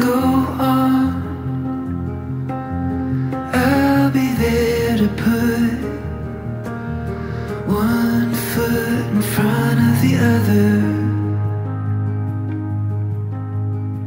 go on, I'll be there to put one foot in front of the other.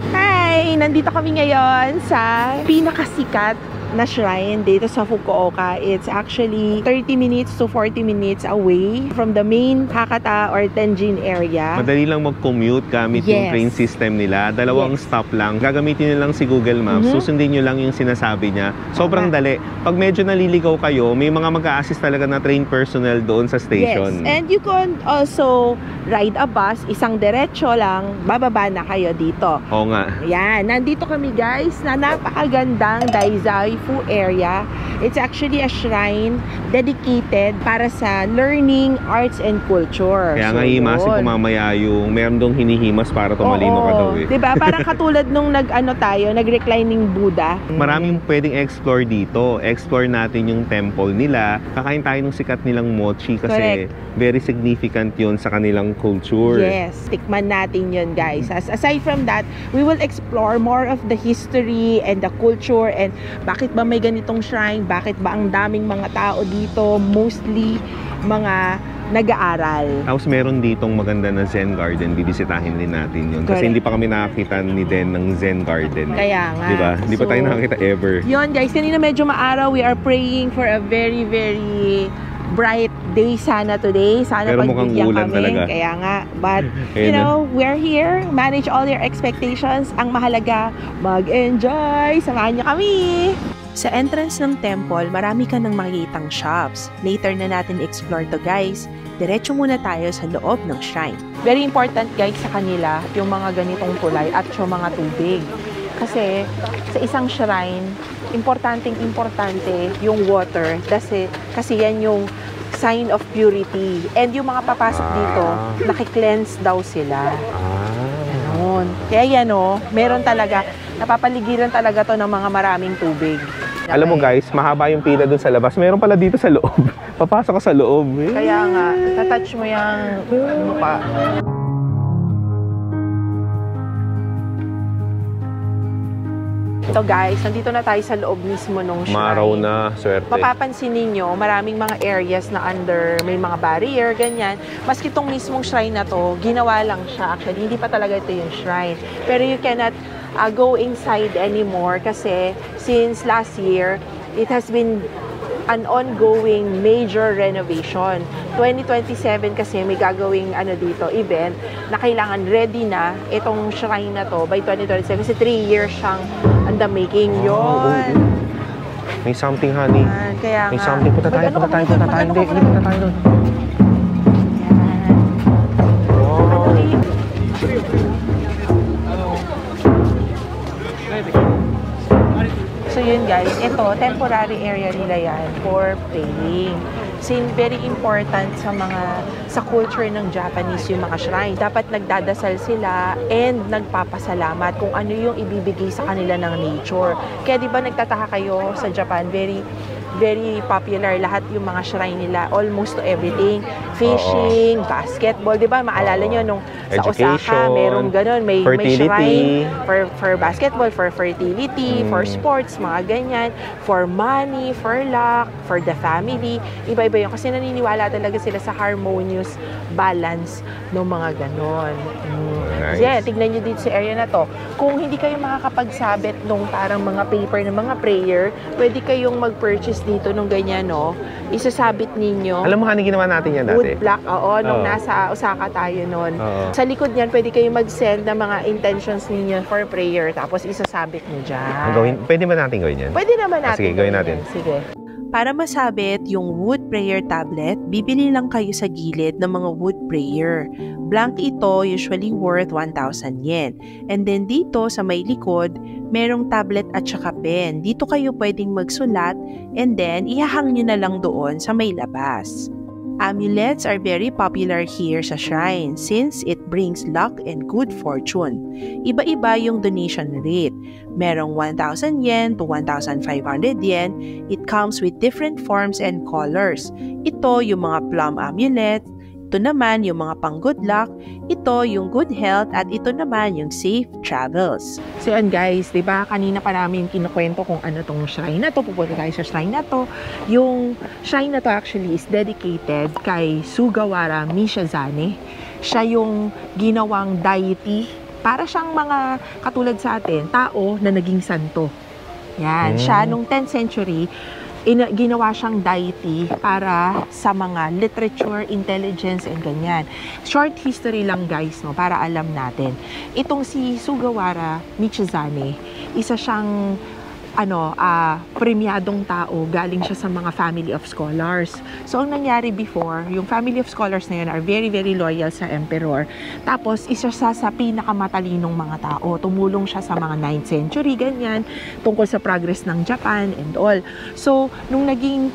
Hi! Nandito kami ngayon sa pinakasikat na shrine dito sa Fukuoka. It's actually 30 minutes to 40 minutes away from the main Hakata or Tenjin area. Madali lang mag-commute gamit yung train system nila. Dalawang stop lang. Gagamitin nyo lang si Google Maps. Susundin nyo lang yung sinasabi niya. Sobrang dali. Pag medyo naliligaw kayo, may mga mag-a-assist talaga na train personnel doon sa station. Yes. And you can also ride a bus. Isang diretso lang. Bababa na kayo dito. Oo nga. Yan. Nandito kami guys na napakagandang Daizaifu area. It's actually a shrine dedicated para sa learning, arts, and culture. Kaya nga himasin ko mamaya yung meron dong hinihimas para tumalino ka daw eh. Diba? Parang katulad nung nag-reclining Buddha. Maraming pwedeng explore dito. Explore natin yung temple nila. Kakain tayo ng sikat nilang mochi kasi very significant yun sa kanilang culture. Yes. Tikman natin yun guys. Aside from that, we will explore more of the history and the culture and bakit ba may ganitong shrine? Bakit ba ang daming mga tao dito? Mostly mga nag-aaral. Tapos meron ditong maganda na Zen Garden. Bibisitahin din natin yun. Kasi hindi pa kami nakakita ni Den ng Zen Garden. Kaya nga. Diba? Hindi pa tayo nakakita ever. Yun guys, kanina medyo maaraw. We are praying for a very, very bright day sana today. Sana pagbigyan kami. Talaga. Kaya nga. But, you know, we're here. Manage all your expectations. Ang mahalaga, mag-enjoy. Samahan niyo kami. Sa entrance ng temple, marami ka nang makikitang shops. Later na natin explore to guys. Diretso muna tayo sa loob ng shrine. Very important guys sa kanila yung mga ganitong tulay at yung mga tubig. Kasi sa isang shrine, importante yung water. Kasi yan yung sign of purity. And yung mga papasok dito, nakikleanse daw sila. Ganon. Kaya yan meron talaga, napapaligiran talaga to ng mga maraming tubig. Alam mo guys, mahaba yung pila dun sa labas. Meron pala dito sa loob. Papasok ka sa loob. Kaya nga, tatouch mo yung mukha. Ito guys, nandito na tayo sa loob mismo nung shrine. Maraw na, swerte. Mapapansin ninyo, maraming mga areas na may mga barrier, ganyan. Maski itong mismong shrine na to, ginawa lang siya. Actually, hindi pa talaga ito yung shrine. Pero you cannot go inside anymore kasi since last year, it has been an ongoing major renovation. 2027 kasi may gagawing dito, event na kailangan ready na itong shrine na to by 2027 kasi 3 years siyang the making yun. May something, honey. Kaya may something. Punta tayo. Hindi, punta tayo doon. So yun guys, ito, temporary area nila yan for praying. Very important sa culture ng Japanese yung mga shrine. Dapat nagdadasal sila and nagpapasalamat kung ano yung ibibigay sa kanila ng nature. Kaya di ba nagtataka kayo sa Japan, very popular lahat yung mga shrine nila, almost to everything. Fishing, basketball, di ba? Maalala nyo nung sa Osaka, merong ganun, may shrine for basketball, for fertility, for sports, mga ganyan, for money, for luck, for the family. Iba-iba yun. Kasi naniniwala talaga sila sa harmonious balance ng mga ganon. Nice. Yeah, tignan nyo dito sa area na to. Kung hindi kayo makakapagsabit nung parang mga paper ng mga prayer, pwede kayong mag-purchase dito nung ganyan, isasabit ninyo. Alam mo, kanina ginawa natin yan dati. Wood block, nung nasa Osaka tayo nun. Sa likod niyan, pwede kayong mag-send ng mga intentions ninyo for prayer, tapos isasabit nyo dyan. Pwede ba natin gawin yan? Pwede naman natin. Sige, gawin natin. Sige. Para masabit yung wood prayer tablet, bibili lang kayo sa gilid ng mga wood prayer. Blank ito, usually worth 1,000 yen. And then dito sa may likod, merong tablet at saka pen. Dito kayo pwedeng magsulat and then ihahang nyo na lang doon sa may labas. Amulets are very popular here sa shrine since it brings luck and good fortune. Iba-iba yung donation rate. Merong 1,000 yen to 1,500 yen. It comes with different forms and colors. Ito yung mga plum amulet, Ito naman yung mga pang good luck, ito yung good health, at ito naman yung safe travels. So yan guys, diba kanina pa namin kinukwento kung ano tong shrine na to, pupunta tayo sa shrine na to. Yung shrine na to actually is dedicated kay Sugawara Mishizane. Siya yung ginawang deity, para siyang mga katulad sa atin, tao na naging santo. Yan, siya nung 10th century, ginawa siyang deity para sa mga literature, intelligence, and ganyan. Short history lang guys, no, para alam natin. Itong si Sugawara Michizane, isa siyang premiadong tao, galing siya sa mga family of scholars. So, ang nangyari before, yung family of scholars na yun are very, very loyal sa emperor. Tapos, isa siya sa pinakamatalinong mga tao. Tumulong siya sa mga 9th century, ganyan, tungkol sa progress ng Japan and all. So, nung naging,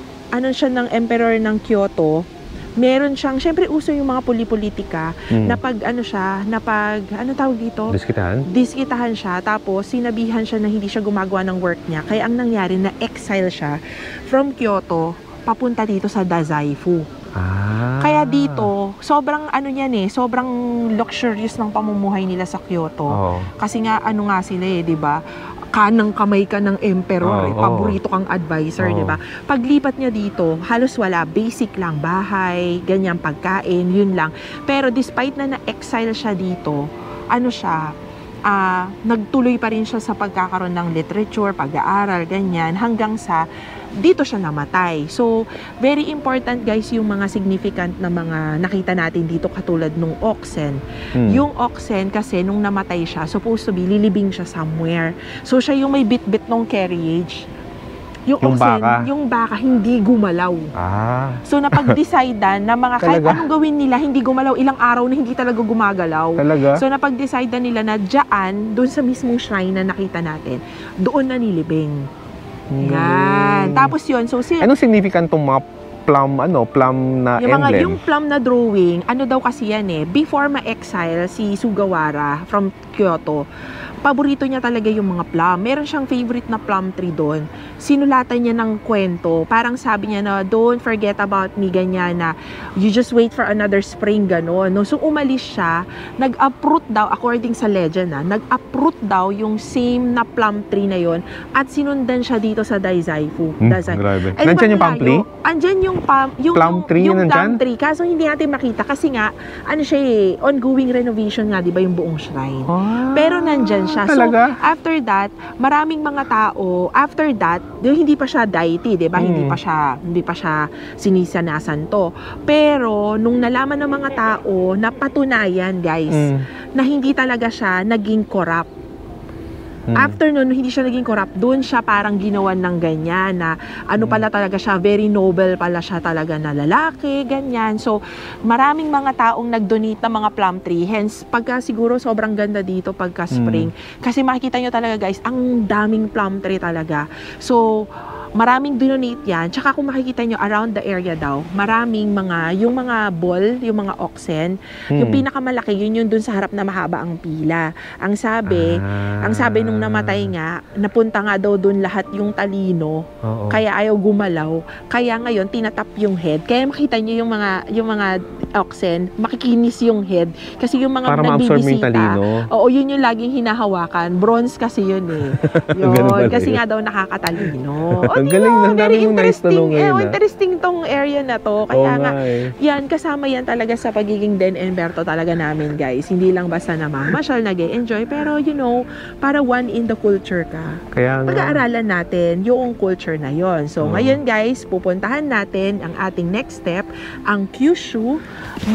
siya ng emperor ng Kyoto, meron siyang, syempre uso yung mga politika na pag tawag dito? Diskitahan siya, tapos sinabihan siya na hindi siya gumagawa ng work niya. Kaya ang nangyari na exile siya from Kyoto papunta dito sa Dazaifu. Kaya dito, sobrang sobrang luxurious ng pamumuhay nila sa Kyoto. Kasi nga sila di ba? Kanang kamay ka ng emperor, paborito kang advisor, di ba? Paglipat niya dito, halos wala, basic lang, bahay, ganyan, pagkain, yun lang. Pero despite na na-exile siya dito, nagtuloy pa rin siya sa pagkakaroon ng literature, pag-aaral, ganyan, hanggang sa dito siya namatay. So, very important guys yung mga significant na mga nakita natin dito katulad nung oxen. Yung oxen kasi nung namatay siya, supposed to be lilibing siya somewhere. So, siya yung may bit-bit ng carriage. Yung oxen, yung baka hindi gumalaw. So, napag-decidean na mga kahit anong gawin nila, hindi gumalaw. Ilang araw na hindi talaga gumagalaw. So, napag-decidean nila na dyan, doon sa mismong shrine na nakita natin, doon na nilibing. Yan. Tapos yun, so anong significant tong mga plum na emblem? Yung plum na drawing, daw kasi yan before ma-exile si Sugawara from Kyoto, paborito niya talaga yung mga plum. Meron siyang favorite na plum tree doon. Sinulatan niya ng kwento. Parang sabi niya na, don't forget about me, ganyan na, you just wait for another spring, gano'n. No? So, umalis siya, nag-uproot daw, according sa legend, nag-uproot daw yung same na plum tree na yon at sinundan siya dito sa Dazaifu. Grabe. Nandiyan yung plum tree? Andyan yung plum tree. Kaso hindi natin makita kasi nga, siya ongoing renovation nga, di ba, yung buong shrine. Pero nandyan siya. Talaga? So, after that, maraming mga tao, after that, hindi pa siya deity, di ba? Hindi pa siya sinisanasan to. Pero, nung nalaman ng mga tao, napatunayan, guys, na hindi talaga siya naging corrupt. After nun, hindi siya naging corrupt, doon siya parang ginawan ng ganyan na pala talaga siya, very noble pala siya talaga na lalaki, ganyan. So, maraming mga taong nag-donate ng mga plum tree. Hence, pagka siguro sobrang ganda dito pagka spring. Kasi makikita nyo talaga guys, ang daming plum tree talaga. So, maraming donate yan. Tsaka kung makikita nyo around the area daw, maraming yung mga bull, yung mga oxen, yung pinakamalaki, yun dun sa harap na mahaba ang pila. Ang sabi nung namatay nga, napunta nga daw dun lahat yung talino, kaya ayaw gumalaw. Kaya ngayon, tinatap yung head. Kaya makita nyo yung mga oxen, makikinis yung head. Kasi yung mga nagbibisita, yun yung laging hinahawakan. Bronze kasi yun Yun, kasi nga daw nakakatalino. Ang galing, ang dami mong nice tanong ngayon. Interesting tong area na to. Kaya yan, kasama yan talaga sa pagiging Den Umberto talaga namin, guys. Hindi lang basta na mamasyal, nag-e-enjoy, pero para one in the culture ka. Kaya pag-aaralan natin yung culture na yon. So, ngayon, guys, pupuntahan natin ang ating next step, ang Kyushu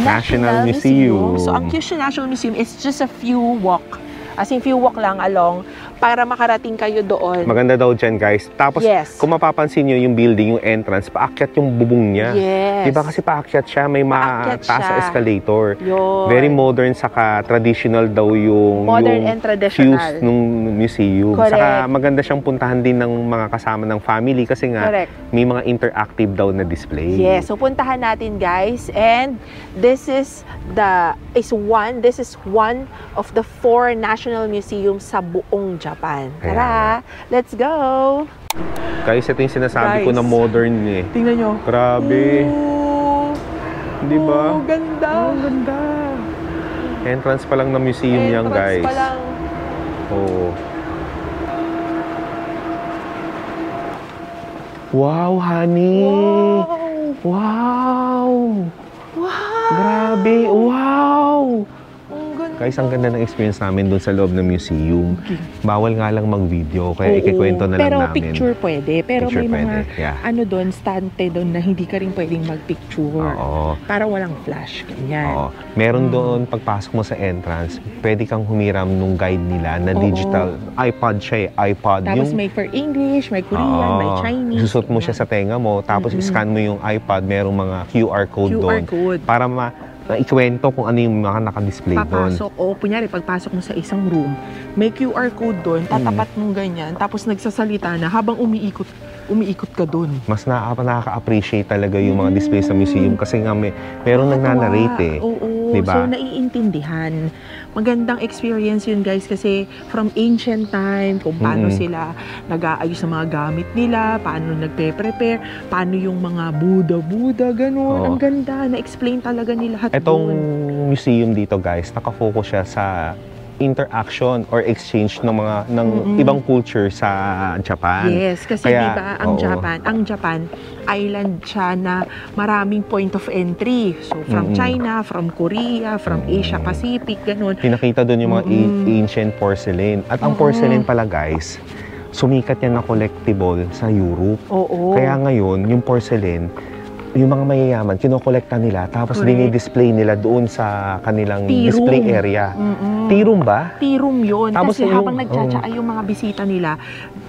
National Museum. So, ang Kyushu National Museum is just a few walk. As in, few walk lang along para makarating kayo doon. Maganda daw dyan, guys. Tapos, kung mapapansin nyo yung building, yung entrance, paakyat yung bubong niya. Diba kasi paakyat siya, may mataas na escalator. Very modern, saka traditional daw yung modern and traditional views nung museum. Saka maganda siyang puntahan din ng mga kasama ng family kasi nga may mga interactive daw na display. So puntahan natin, guys. And this is one of the 4 national museums sa buong Japan. Tara, let's go! Guys, ito yung sinasabi ko na modern Tingnan nyo. Grabe. Di ba? Oh, ganda. Oh, ganda. Entrance pa lang ng museum yan, guys. Entrance pa lang. Oo. Wow, honey! Wow! Wow! Wow! Grabe! Wow! Ang ganda. Guys, ang ganda ng experience namin doon sa loob ng museum. Okay. Bawal nga lang mag-video, kaya ikikwento na lang pero namin. Pero picture pwede. Pero Picture may mga, pwede, yeah. ano doon, stante doon na hindi ka rin pwedeng mag-picture. Oo. Para walang flash. Ganyan. Oo. Meron doon, pagpasok mo sa entrance, pwede kang humiram nung guide nila na digital. iPod siya eh. iPod. Tapos may for English, may Korean, may Chinese. Susot mo siya sa tenga mo, tapos scan mo yung iPod, merong mga QR code doon. code. Para ikwento kung ano yung mga naka-display doon. Papasok, o kunyari, pagpasok mo sa isang room, may QR code doon, tatapat mong ganyan, tapos nagsasalita na habang umiikot ka doon. Mas nakaka-appreciate talaga yung mga display sa museum kasi nga merong nagnanarrate eh. Oo, diba? So naiintindihan. Magandang experience yun, guys, kasi from ancient time, kung paano sila nag-aayos ng mga gamit nila, paano nagpe-prepare, paano yung mga Buddha, gano'n. Ang ganda, na-explain talaga ni lahat. Etong museum dito, guys, nakafocus siya sa interaction or exchange ng mga ibang culture sa Japan. Yes, kasi kaya, diba ang Japan island siya na maraming point of entry. So from China, from Korea, from Asia Pacific, ganun. Pinakita doon yung mga ancient porcelain. At ang porcelain pala, guys, sumikat yan na collectible sa Europe. Oo. Kaya ngayon, yung porcelain, yung mga mayayaman, kinokolekta nila, tapos dinidisplay nila doon sa kanilang display area. Tea-room ba? Tea-room yun. Tapos kasi habang nagtsatsaa yung mga bisita nila,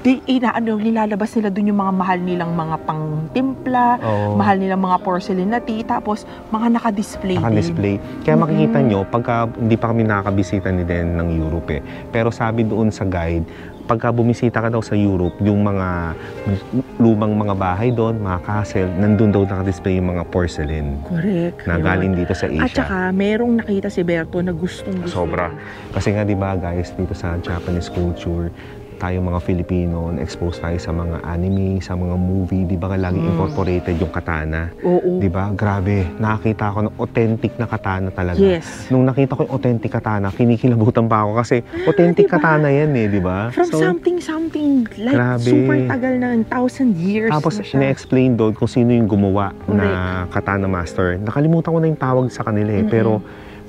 nilalabas nila doon yung mga mahal nilang mga pang-timpla, mahal nilang mga porcelain na tea, tapos mga naka-display din. Kaya makikita nyo, pagka hindi pa kami nakakabisita ni Den ng Europe eh. Pero sabi doon sa guide, pagka bumisita ka daw sa Europe, yung mga lumang mga bahay doon, mga castle, nandun daw nakadisplay yung mga porcelain. Correct. Na galing dito sa Asia. At saka, merong nakita si Berto na gustong-gusto. Sobra. Kasi nga, di ba guys, dito sa Japanese culture, tayo mga Filipino, na-expose tayo sa mga anime, sa mga movie, di ba lagi incorporated yung katana? Oo. Di ba? Grabe. Nakakita ako ng authentic na katana talaga. Yes. Nung nakita ko yung authentic katana, kinikilabutan pa ako kasi authentic katana yan eh, di ba? From something like grabe. super tagal na, 1,000 years Tapos na siya. ina-explain doon kung sino yung gumawa na katana master. Nakalimutan ko na yung tawag sa kanila eh, pero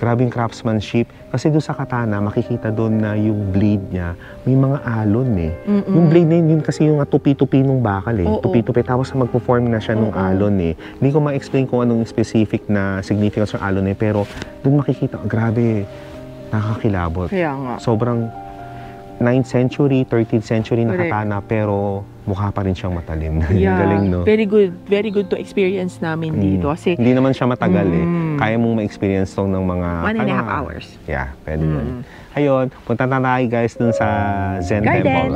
grabing craftsmanship. Kasi doon sa katana, makikita doon na yung blade niya, may mga alon eh. Yung blade na yun kasi yung tupi-tupi nung bakal eh. Tupi-tupi, tapos magpo-form na siya nung alon eh. Hindi ko ma-explain kung anong specific na significance ng alon eh, pero doon makikita, grabe, nakakakilabot. Kaya nga. Sobrang 9th century, 13th century na katana, pero mukha pa rin siyang matalim. Yeah, galing, no? very good to experience namin dito. Kasi hindi naman siya matagal eh. Kaya mong ma-experience tong ng mga 1.5 hours. Yeah, pwede yun. Ayun, punta na tayo guys dun sa Zen Garden. Temple.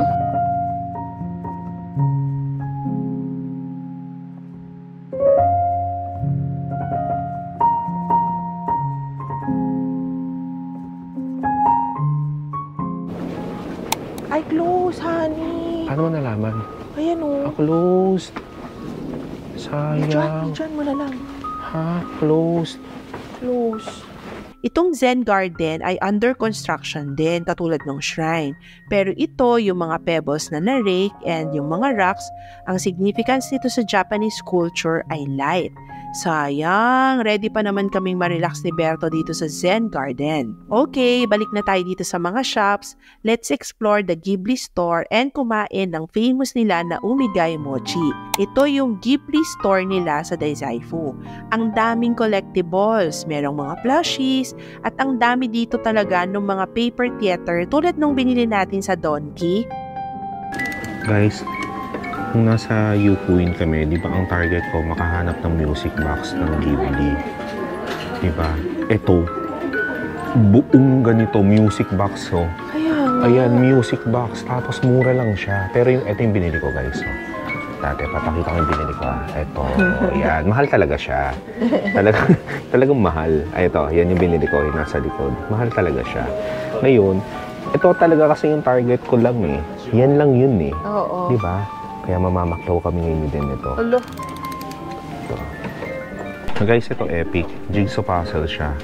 Ay, close, honey. Paano mo nalaman? Ayan o. Closed. Sayang. Diyan mo na lang. Ha? Closed. Close. Itong Zen Garden ay under construction din katulad ng shrine. Pero ito, yung mga pebbles na na-rake and yung mga rocks, ang significance nito sa Japanese culture ay light. Sayang, ready pa naman kaming ma-relax ni Berto dito sa Zen Garden. Okay, balik na tayo dito sa mga shops. Let's explore the Ghibli store and kumain ng famous nila na Umigay Mochi. Ito yung Ghibli store nila sa Daizaifu. Ang daming collectibles, merong mga plushies, at ang dami dito talaga ng mga paper theater tulad nung binili natin sa Donki. Guys, kung nasa Yukuin kami, di ba ang target ko makahanap ng music box ng Ghibli? Di ba? Ito, buong ganito, music box. So, ayan, music box. Tapos mura lang siya. Pero ito yung binili ko, guys. So, dati, papakita ko yung binili ko. Ito, ayan. Mahal talaga siya. Talagang mahal. Ay, ito, yan yung binili ko. Yung nasa likod. Mahal talaga siya. Ngayon, ito talaga kasi yung target ko lang eh. Yan lang yun eh. Oo. Di ba? Kaya mamamaktaw kami ngayon din ito. Hello. Guys, ito epic. Jigsaw puzzle siya.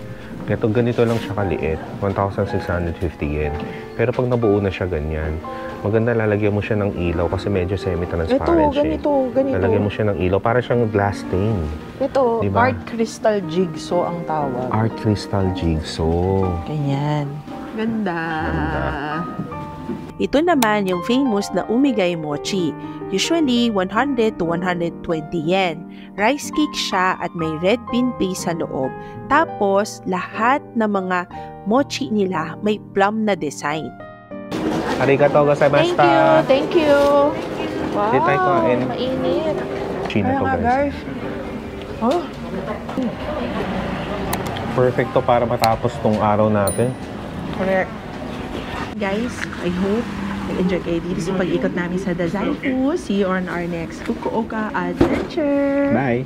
Ito, ganito lang siya kaliit. 1,650 yen. Pero pag nabuo na siya ganyan, maganda lalagyan mo siya ng ilaw kasi medyo semi-transparent siya. Ganito. Lalagyan mo siya ng ilaw para siyang glass stain. Ito, Diba? art crystal jigsaw ang tawag. Art crystal jigsaw. Ganyan. Ganda. Ito naman yung famous na umigay mochi. Usually, 100 to 120 yen. Rice cake siya at may red bean paste sa loob. Tapos, lahat ng mga mochi nila may plum na design. Arigatou gozaimashita. Thank you. Wow, Dito tayo kain. mainit. Chino to, Kaya nga, guys. Oh, Perfect to para matapos tong araw natin. correct. Guys, I hope nag-enjoy kayo dito sa pag-ikot namin sa Dazaifu. See you on our next Fukuoka adventure! Bye!